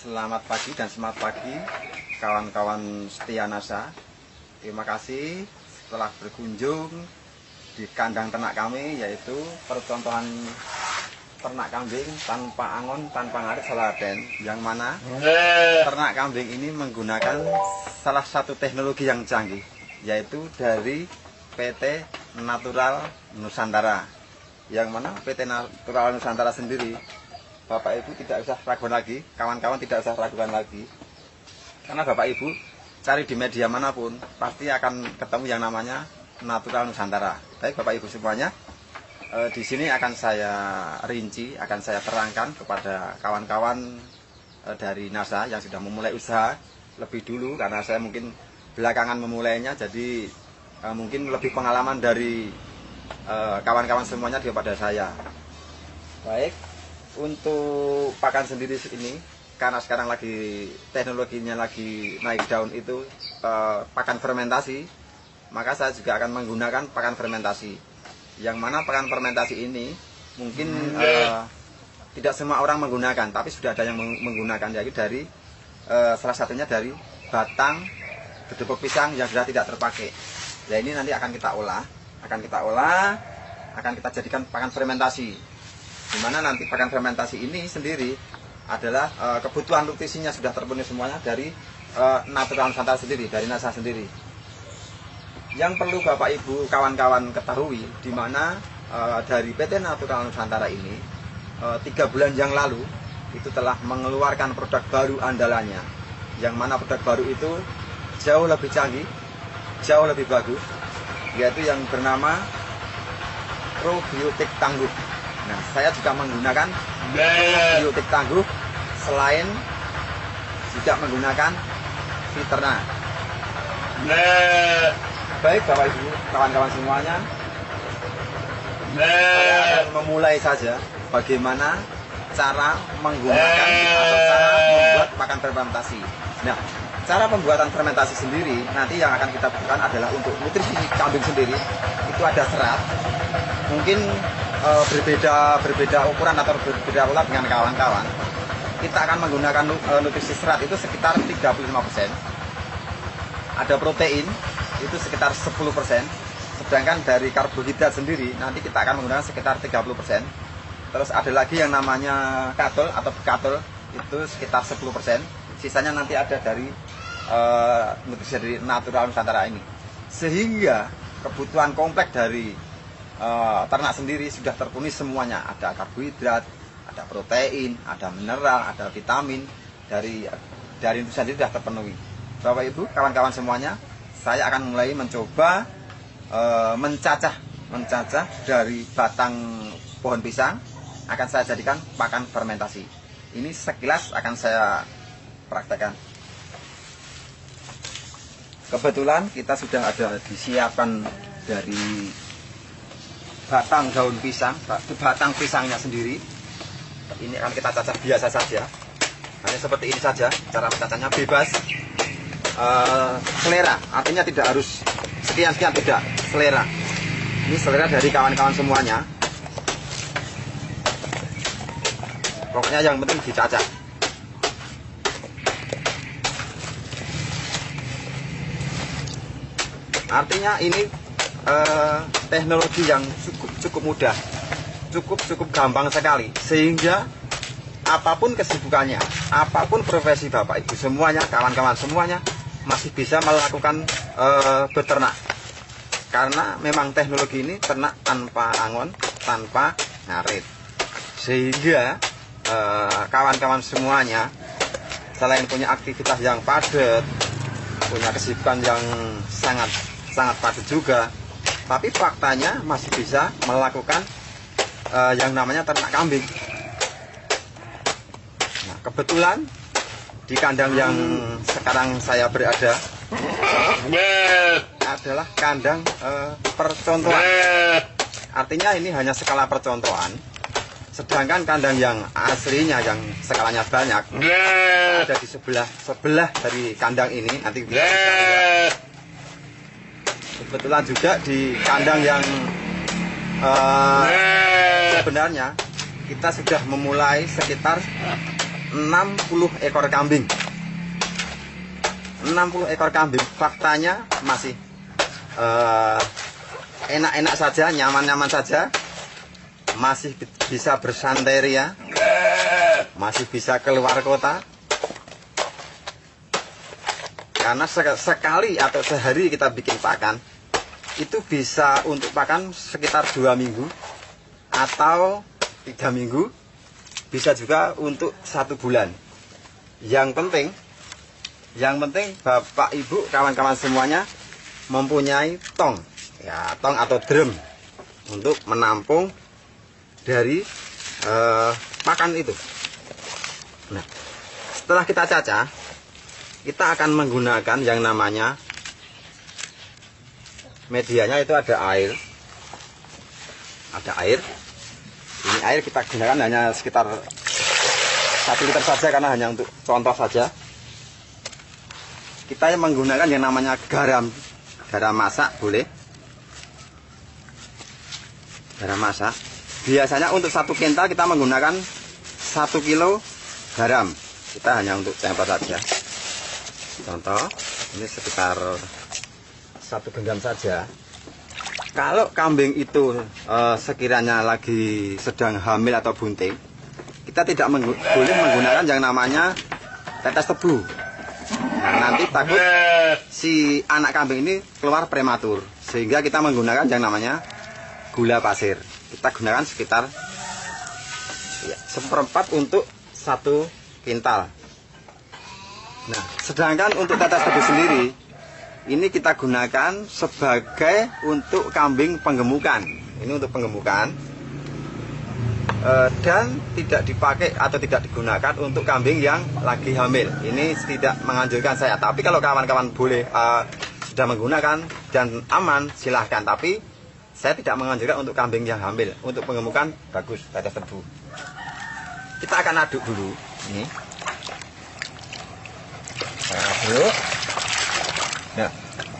Selamat pagi dan semangat pagi kawan-kawan setia NASA. Terima kasih setelah berkunjung di kandang ternak kami, yaitu percontohan ternak kambing tanpa angon, tanpa ngarit saladen, yang mana ternak kambing ini menggunakan salah satu teknologi yang canggih, yaitu dari PT Natural Nusantara. Yang mana PT Natural Nusantara sendiri, Bapak Ibu tidak usah ragukan lagi, kawan-kawan tidak usah ragukan lagi, karena Bapak Ibu cari di media manapun pasti akan ketemu yang namanya Natural Nusantara. Baik Bapak Ibu semuanya, di sini akan saya rinci, akan saya terangkan kepada kawan-kawan dari NASA yang sudah memulai usaha lebih dulu, karena saya mungkin belakangan memulainya, jadi mungkin lebih pengalaman dari kawan-kawan semuanya daripada saya. Baik, untuk pakan sendiri ini, karena sekarang lagi teknologinya lagi naik daun itu pakan fermentasi, maka saya juga akan menggunakan pakan fermentasi. Yang mana pakan fermentasi ini mungkin tidak semua orang menggunakan, tapi sudah ada yang menggunakan, yaitu dari salah satunya dari batang gedebok pisang yang sudah tidak terpakai. Nah ini nanti akan kita olah, akan kita jadikan pakan fermentasi. Dimana nanti pakan fermentasi ini sendiri adalah kebutuhan nutrisinya sudah terpenuhi semuanya dari Natural Nusantara sendiri, dari NASA sendiri. Yang perlu Bapak Ibu kawan-kawan ketahui, dimana dari PT Natural Nusantara ini 3 bulan yang lalu itu telah mengeluarkan produk baru andalannya, yang mana produk baru itu jauh lebih canggih, jauh lebih bagus, yaitu yang bernama probiotik tangguh. Nah, saya juga menggunakan probiotik tangguh selain juga menggunakan Fiterna. Baik Bapak Ibu, kawan-kawan semuanya, saya akan memulai saja bagaimana cara menggunakan atau cara membuat pakan fermentasi. Nah, cara pembuatan fermentasi sendiri nanti yang akan kita butuhkan adalah untuk nutrisi kambing sendiri itu ada serat. Mungkin berbeda ukuran atau berbeda pola dengan kawan-kawan. Kita akan menggunakan nutrisi serat itu sekitar 35%. Ada protein itu sekitar 10%. Sedangkan dari karbohidrat sendiri nanti kita akan menggunakan sekitar 30%. Terus ada lagi yang namanya katol atau bekatol itu sekitar 10%. Sisanya nanti ada dari nutrisi dari Natural Nusantara ini. Sehingga kebutuhan kompleks dari ternak sendiri sudah terpenuhi semuanya. Ada karbohidrat, ada protein, ada mineral, ada vitamin, dari nutrisi sendiri sudah terpenuhi. Bapak Ibu, kawan-kawan semuanya, saya akan mulai mencoba mencacah dari batang pohon pisang, akan saya jadikan pakan fermentasi. Ini sekilas akan saya praktekkan. Kebetulan kita sudah ada disiapkan dari batang daun pisang, batang pisangnya sendiri. Ini akan kita cacah biasa saja, hanya seperti ini saja. Cara mencacahnya bebas, selera, artinya tidak harus sekian-sekian, tidak, selera. Ini selera dari kawan-kawan semuanya. Pokoknya yang penting dicacah. Artinya ini teknologi yang cukup mudah, cukup gampang sekali, sehingga apapun kesibukannya, apapun profesi Bapak Ibu semuanya, kawan-kawan semuanya masih bisa melakukan beternak, karena memang teknologi ini ternak tanpa angon, tanpa ngarit, sehingga kawan-kawan semuanya selain punya aktivitas yang padat, punya kesibukan yang sangat padat juga, tapi faktanya masih bisa melakukan yang namanya ternak kambing. Nah, kebetulan di kandang yang sekarang saya berada adalah kandang percontohan. Artinya ini hanya skala percontohan. Sedangkan kandang yang aslinya yang skalanya banyak ada di sebelah dari kandang ini. Nanti bisa lihat. Kebetulan juga di kandang yang sebenarnya kita sudah memulai sekitar 60 ekor kambing. 60 ekor kambing, faktanya masih enak-enak saja, nyaman-nyaman saja, masih bisa bersantai ria, masih bisa keluar kota. Karena sekali atau sehari kita bikin pakan, itu bisa untuk pakan sekitar 2 minggu atau 3 minggu, bisa juga untuk 1 bulan. Yang penting Bapak Ibu kawan-kawan semuanya mempunyai tong, ya, tong atau drum untuk menampung dari pakan itu. Nah, setelah kita cacah, kita akan menggunakan yang namanya medianya, itu ada air. Ini air kita gunakan hanya sekitar 1 liter saja, karena hanya untuk contoh saja. Kita menggunakan yang namanya garam masak, boleh garam masak. Biasanya untuk 1 kental kita menggunakan 1 kilo garam. Kita hanya untuk contoh saja. Contoh, ini sekitar 1 genggam saja. Kalau kambing itu sekiranya lagi sedang hamil atau bunting, kita tidak boleh menggunakan yang namanya tetes tebu. Nah, nanti takut si anak kambing ini keluar prematur, sehingga kita menggunakan yang namanya gula pasir. Kita gunakan sekitar 1/4 untuk 1 kintal. Nah, sedangkan untuk tetes tebu sendiri, ini kita gunakan sebagai untuk kambing penggemukan. Ini untuk penggemukan, dan tidak dipakai atau tidak digunakan untuk kambing yang lagi hamil. Ini tidak menganjurkan saya. Tapi kalau kawan-kawan boleh sudah menggunakan dan aman, silahkan. Tapi saya tidak menganjurkan untuk kambing yang hamil. Untuk penggemukan bagus tetes tebu. Kita akan aduk dulu. Ini. Aduk. Nah,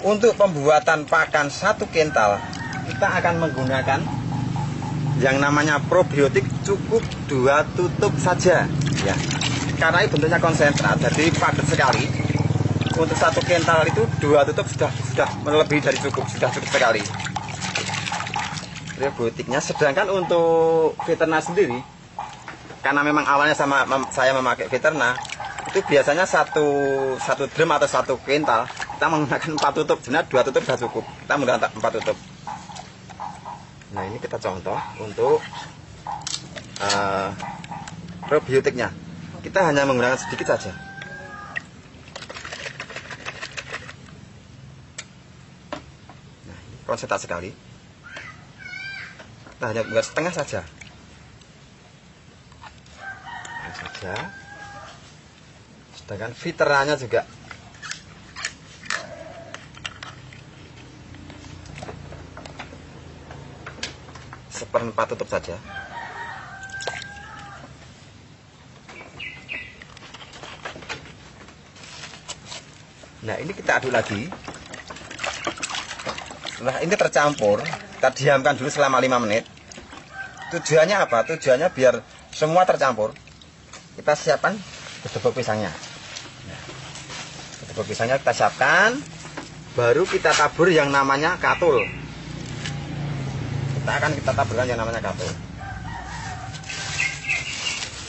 untuk pembuatan pakan 1 kental, kita akan menggunakan yang namanya probiotik, cukup 2 tutup saja, ya. Karena ini bentuknya konsentrat, jadi padat sekali. Untuk 1 kental itu 2 tutup sudah melebihi dari cukup, sudah cukup sekali. Probiotiknya. Sedangkan untuk veterina sendiri, karena memang awalnya saya memakai veterina, itu biasanya satu drum atau 1 kental kita menggunakan 4 tutup. Sebenarnya 2 tutup sudah cukup, kita menggunakan 4 tutup. Nah, ini kita contoh untuk probiotiknya. Kita hanya menggunakan sedikit saja. Nah, ini konsentrat sekali. Kita hanya menggunakan setengah saja. Sedangkan veterannya juga seperempat tutup saja. Nah, ini kita aduk lagi. Setelah ini tercampur, kita diamkan dulu selama 5 menit. Tujuannya apa? Tujuannya biar semua tercampur. Kita siapkan gedebok pisangnya. Gedebok pisangnya kita siapkan, baru kita tabur yang namanya katul. Kita taburkan yang namanya katul.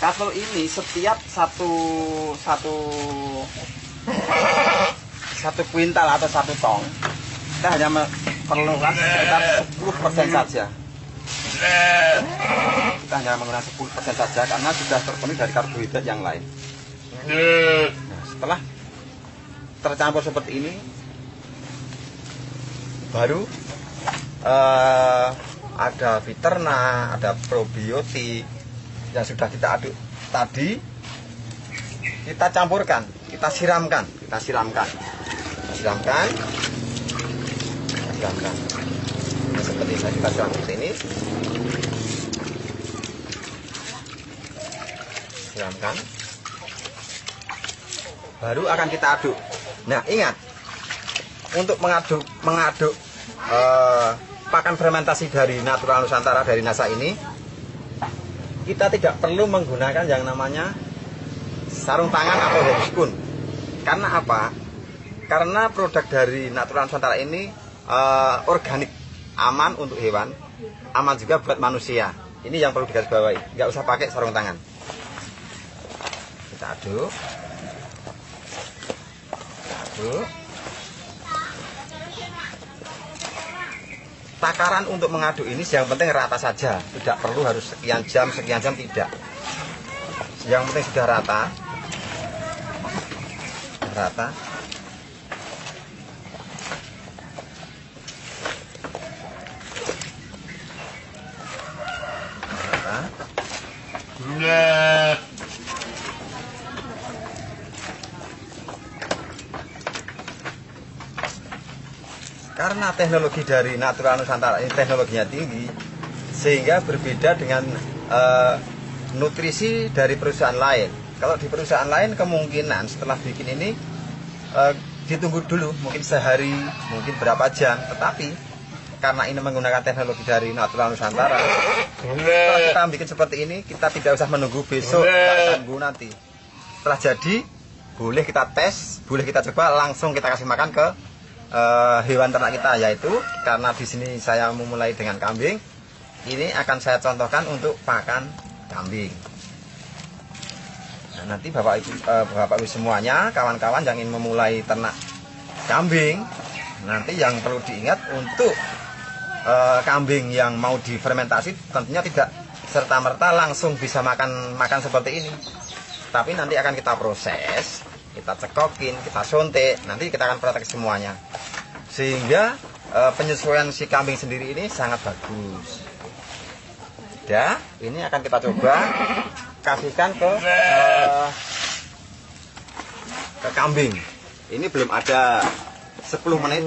Katul ini setiap satu kuintal atau 1 tong, kita hanya memerlukan sekitar 10% saja. Kita hanya menggunakan 10% saja karena sudah terpenuhi dari karbohidrat yang lain. Nah, setelah tercampur seperti ini, baru ada veterina, ada probiotik yang sudah kita aduk tadi, kita campurkan, kita siramkan. Nah, seperti saya kita siram seperti ini. Siramkan. Baru akan kita aduk. Nah, ingat, untuk mengaduk pakan fermentasi dari Natural Nusantara, dari NASA ini, kita tidak perlu menggunakan yang namanya sarung tangan atau headphone. Karena apa? Karena produk dari Natura Nusantara ini organik, aman untuk hewan, aman juga buat manusia. Ini yang perlu digarisbawahi. Nggak usah pakai sarung tangan. Kita aduk. Aduk. Takaran untuk mengaduk ini yang penting rata saja, tidak perlu harus sekian jam tidak. Yang penting sudah rata. Rata. Karena teknologi dari Natura Nusantara ini teknologinya tinggi, sehingga berbeda dengan nutrisi dari perusahaan lain. Kalau di perusahaan lain kemungkinan setelah bikin ini ditunggu dulu, mungkin sehari, mungkin berapa jam. Tetapi karena ini menggunakan teknologi dari Natura Nusantara, setelah kita bikin seperti ini, kita tidak usah menunggu besok, kita tunggu nanti. Setelah jadi, boleh kita tes, boleh kita coba, langsung kita kasih makan ke hewan ternak kita, yaitu karena di sini saya memulai dengan kambing, ini akan saya contohkan untuk pakan kambing. Nah, nanti Bapak Ibu semuanya, kawan-kawan yang ingin memulai ternak kambing, nanti yang perlu diingat untuk kambing yang mau difermentasi tentunya tidak serta-merta langsung bisa makan seperti ini. Tapi nanti akan kita proses, kita cekokin, kita suntik, nanti kita akan praktek semuanya. Sehingga penyesuaian si kambing sendiri ini sangat bagus. Ya, ini akan kita coba kasihkan ke kambing. Ini belum ada 10 menit,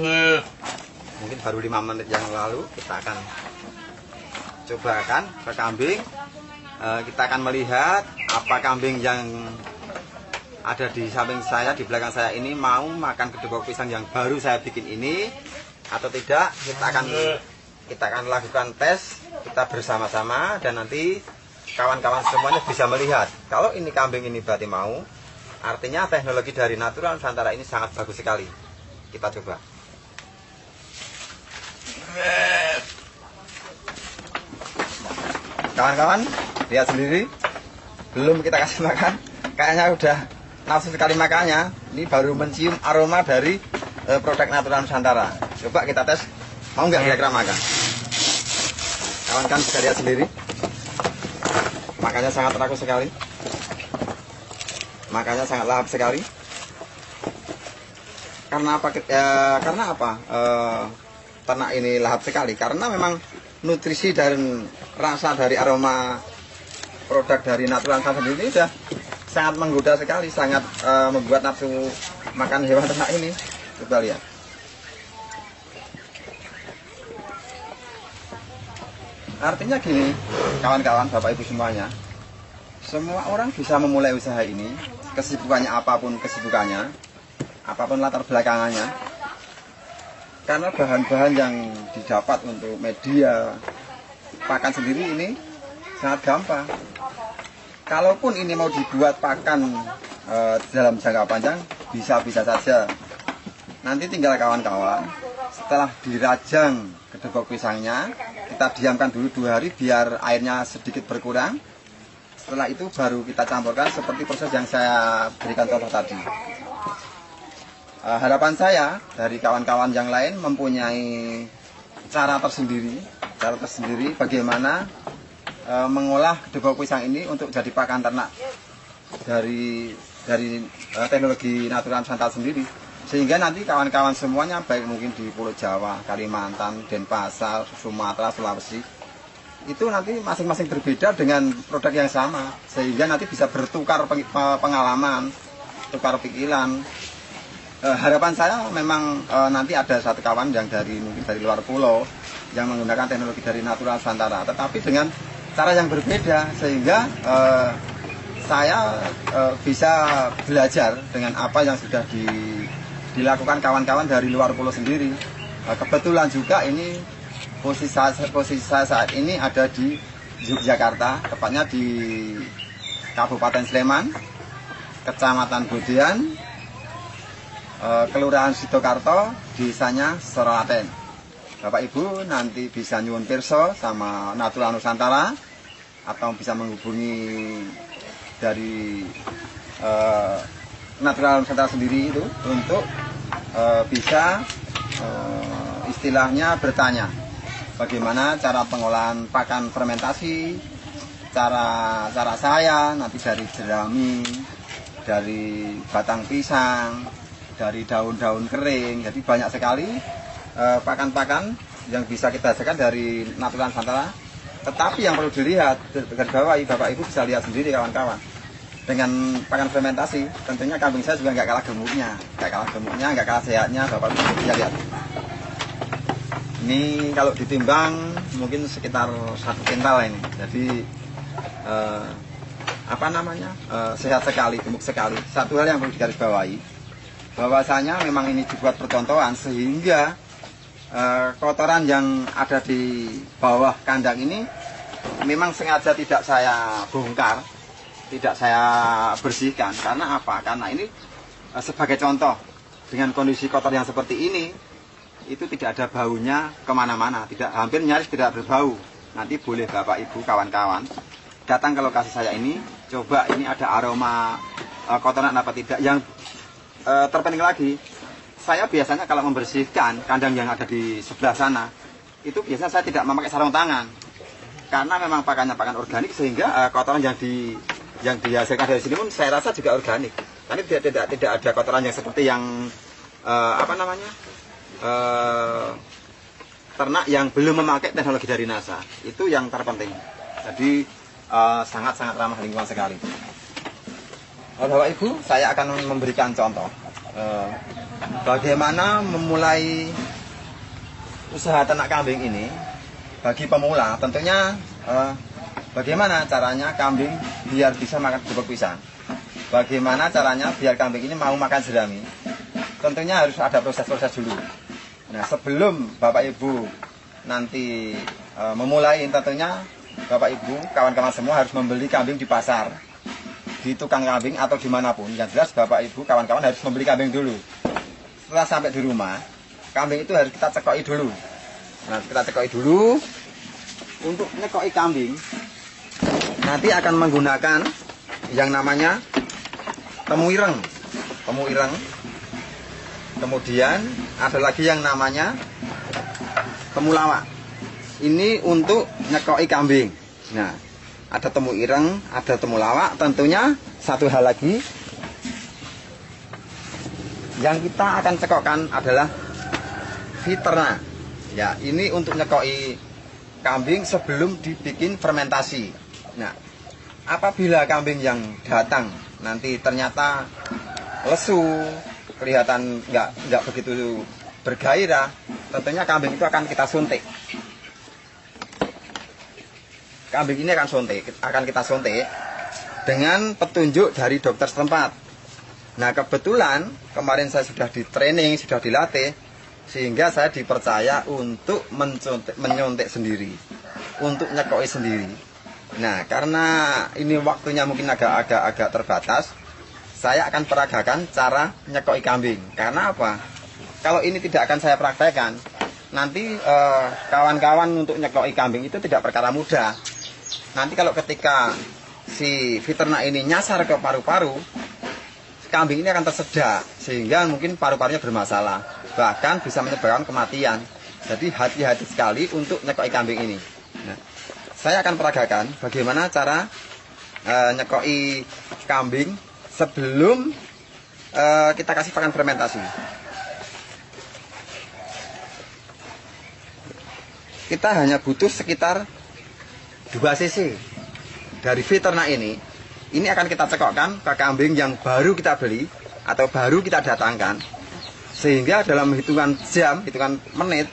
mungkin baru 5 menit yang lalu kita akan cobakan ke kambing. Kita akan melihat apa kambing yang ada di samping saya, di belakang saya ini mau makan kedebok pisang yang baru saya bikin ini atau tidak. Kita akan lakukan tes kita bersama-sama, dan nanti kawan-kawan semuanya bisa melihat kalau ini kambing ini berarti mau, artinya teknologi dari Natura Nusantara ini sangat bagus sekali. Kita coba. Kawan-kawan lihat sendiri, belum kita kasih makan, kayaknya udah nafsu sekali makannya. Ini baru mencium aroma dari produk Natura Nusantara. Coba kita tes, mau nggak kira-kira makan? Kawan-kawan bisa lihat sendiri, makannya sangat rakus sekali, makannya sangat lahap sekali. Karena apa? Ternak ini lahap sekali karena memang nutrisi dan rasa dari aroma produk dari Natura Nusantara sendiri sudah sangat menggoda sekali, sangat membuat nafsu makan hewan ternak ini. Coba lihat. Artinya gini, kawan-kawan, Bapak Ibu semuanya, semua orang bisa memulai usaha ini, kesibukannya apapun kesibukannya, apapun latar belakangannya, karena bahan-bahan yang didapat untuk media pakan sendiri ini sangat gampang. Kalaupun ini mau dibuat pakan dalam jangka panjang, bisa-bisa saja. Nanti tinggal kawan-kawan, setelah dirajang kedebok pisangnya, kita diamkan dulu 2 hari biar airnya sedikit berkurang. Setelah itu baru kita campurkan seperti proses yang saya berikan contoh tadi. Harapan saya dari kawan-kawan yang lain mempunyai cara tersendiri bagaimana mengolah kedebok pisang ini untuk jadi pakan ternak dari teknologi Natura Nusantara sendiri, sehingga nanti kawan-kawan semuanya baik mungkin di Pulau Jawa, Kalimantan, Denpasar, Sumatera, Sulawesi, itu nanti masing-masing berbeda dengan produk yang sama, sehingga nanti bisa bertukar pengalaman, tukar pikiran. Harapan saya memang nanti ada satu kawan yang mungkin dari luar pulau yang menggunakan teknologi dari Natura Nusantara, tetapi dengan cara yang berbeda, sehingga saya bisa belajar dengan apa yang sudah dilakukan kawan-kawan dari luar pulau sendiri. Kebetulan juga ini posisi saya saat ini ada di Yogyakarta, tepatnya di Kabupaten Sleman. Kecamatan Bodean, Kelurahan Sidokarto, desanya Seraten. Bapak Ibu nanti bisa nyuwun pirsa sama Natural Nusantara atau bisa menghubungi dari Natural Nusantara sendiri itu untuk bisa istilahnya bertanya bagaimana cara pengolahan pakan fermentasi, cara saya nanti dari jerami, dari batang pisang, dari daun-daun kering. Jadi banyak sekali pakan-pakan yang bisa kita hasilkan dari Natural Nusantara. Tetapi yang perlu dilihat, garisbawahi, Bapak Ibu bisa lihat sendiri kawan-kawan. Dengan pakan fermentasi, tentunya kambing saya juga nggak kalah gemuknya, nggak kalah sehatnya. Bapak Ibu bisa lihat. Ini kalau ditimbang mungkin sekitar 1 kintal ini. Jadi sehat sekali, gemuk sekali. Satu hal yang perlu digarisbawahi, bahwasanya memang ini dibuat percontohan sehingga kotoran yang ada di bawah kandang ini memang sengaja tidak saya bongkar, tidak saya bersihkan. Karena apa? Karena ini sebagai contoh, dengan kondisi kotor yang seperti ini, itu tidak ada baunya kemana-mana, hampir nyaris tidak berbau. Nanti boleh Bapak Ibu kawan-kawan datang ke lokasi saya ini, coba ini ada aroma kotoran apa tidak. Yang terpenting lagi, saya biasanya kalau membersihkan kandang yang ada di sebelah sana, itu biasanya saya tidak memakai sarung tangan, karena memang pakannya pakan organik, sehingga kotoran yang dihasilkan dari sini pun saya rasa juga organik. Karena tidak ada kotoran yang seperti yang ternak yang belum memakai teknologi dari NASA. Itu yang terpenting. Jadi sangat-sangat ramah lingkungan sekali. Bapak Ibu, saya akan memberikan contoh bagaimana memulai usaha ternak kambing ini bagi pemula. Tentunya bagaimana caranya kambing biar bisa makan gepuk pisang, bagaimana caranya biar kambing ini mau makan jerami. Tentunya harus ada proses-proses dulu. Nah, sebelum Bapak Ibu nanti memulai, tentunya Bapak Ibu, kawan-kawan semua harus membeli kambing di pasar, di tukang kambing atau dimanapun. Yang jelas Bapak Ibu, kawan-kawan harus membeli kambing dulu. Setelah sampai di rumah, kambing itu harus kita cekoki dulu. Nah, kita cekoki dulu. Untuk nyekoki kambing, nanti akan menggunakan yang namanya temu ireng. Kemudian ada lagi yang namanya temulawak. Ini untuk nyekoki kambing. Nah, ada temu ireng, ada temulawak. Tentunya satu hal lagi yang kita akan cekokkan adalah Viterna. Ya, ini untuk nyekoki kambing sebelum dibikin fermentasi. Nah, apabila kambing yang datang nanti ternyata lesu, kelihatan nggak begitu bergairah, tentunya kambing itu akan kita suntik. Kambing ini akan kita suntik dengan petunjuk dari dokter setempat. Nah, kebetulan kemarin saya sudah di training, sudah dilatih, sehingga saya dipercaya untuk menyuntik sendiri, untuk nyekoki sendiri. Nah, karena ini waktunya mungkin agak terbatas, saya akan peragakan cara nyekoki kambing. Karena apa? Kalau ini tidak akan saya praktekkan, nanti kawan-kawan untuk nyekoki kambing itu tidak perkara mudah. Nanti kalau ketika si Viterna ini nyasar ke paru-paru, kambing ini akan tersedak, sehingga mungkin paru-parunya bermasalah, bahkan bisa menyebabkan kematian. Jadi hati-hati sekali untuk nyekoki kambing ini. Nah, saya akan peragakan bagaimana cara nyekoki kambing sebelum kita kasih pakan fermentasi. Kita hanya butuh sekitar 2 cc dari Viterna ini. Ini akan kita cekokkan ke kambing yang baru kita beli atau baru kita datangkan, sehingga dalam hitungan jam, hitungan menit,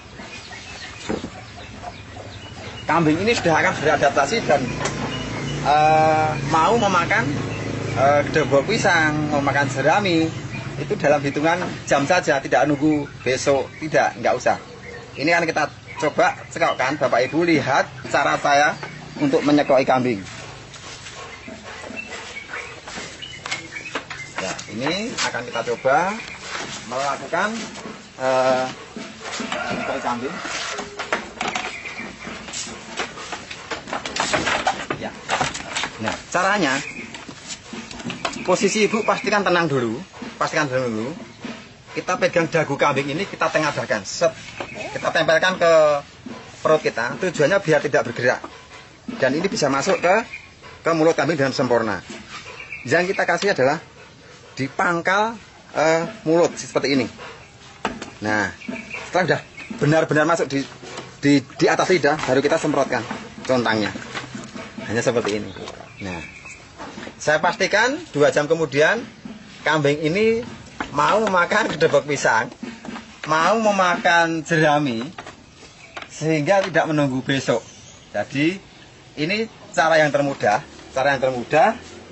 kambing ini sudah akan beradaptasi dan mau memakan gepuk pisang, mau makan jerami. Itu dalam hitungan jam saja, tidak nunggu besok, nggak usah. Ini akan kita coba cekokkan. Bapak Ibu lihat cara saya untuk menyekoki kambing. Ini akan kita coba melakukan koi kambing. Ya. Nah, caranya posisi ibu pastikan tenang dulu, Kita pegang dagu kambing ini, kita tengadahkan, kita tempelkan ke perut kita. Tujuannya biar tidak bergerak. Dan ini bisa masuk ke mulut kambing dengan sempurna. Yang kita kasih adalah di pangkal mulut seperti ini. Nah, setelah sudah benar-benar masuk di atas lidah, baru kita semprotkan contangnya. Hanya seperti ini. Nah, saya pastikan 2 jam kemudian kambing ini mau memakan kedebok pisang, mau memakan jerami, sehingga tidak menunggu besok. Jadi ini cara yang termudah